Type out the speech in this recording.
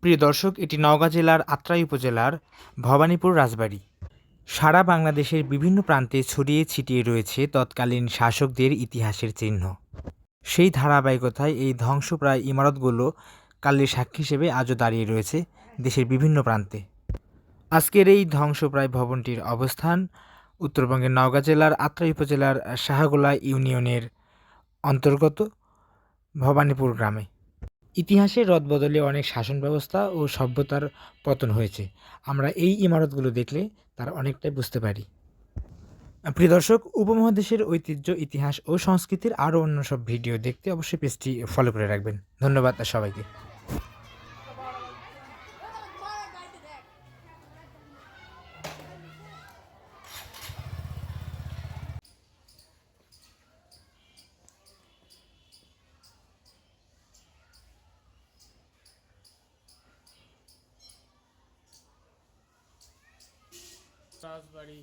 প্রিয় দর্শক, এটি নওগাঁ জেলার আত্রাই উপজেলার ভবানীপুর রাজবাড়ি। সারা বাংলাদেশের বিভিন্ন প্রান্তে ছড়িয়ে ছিটিয়ে রয়েছে তৎকালীন শাসকদের ইতিহাসের চিহ্ন। সেই ধারাবাহিকতায় এই ধ্বংসপ্রায় ইমারতগুলো কালের সাক্ষী হিসেবে আজও দাঁড়িয়ে রয়েছে দেশের বিভিন্ন প্রান্তে। আজকের এই ধ্বংসপ্রায় ভবনটির অবস্থান উত্তরবঙ্গের নওগাঁ জেলার আত্রাই উপজেলার সাহাগোলা ইউনিয়নের অন্তর্গত ভবানীপুর গ্রামে। ইতিহাসের রদবদলে অনেক শাসন ব্যবস্থা ও সভ্যতার পতন হয়েছে। আমরা এই ইমারতগুলো দেখলে তার অনেকটাই বুঝতে পারি। প্রিয় দর্শক, উপমহাদেশের ঐতিহ্য, ইতিহাস ও সংস্কৃতির আরও অন্য সব ভিডিও দেখতে অবশ্যই পেজটি ফলো করে রাখবেন। ধন্যবাদ সবাইকে। রাজবাড়ি।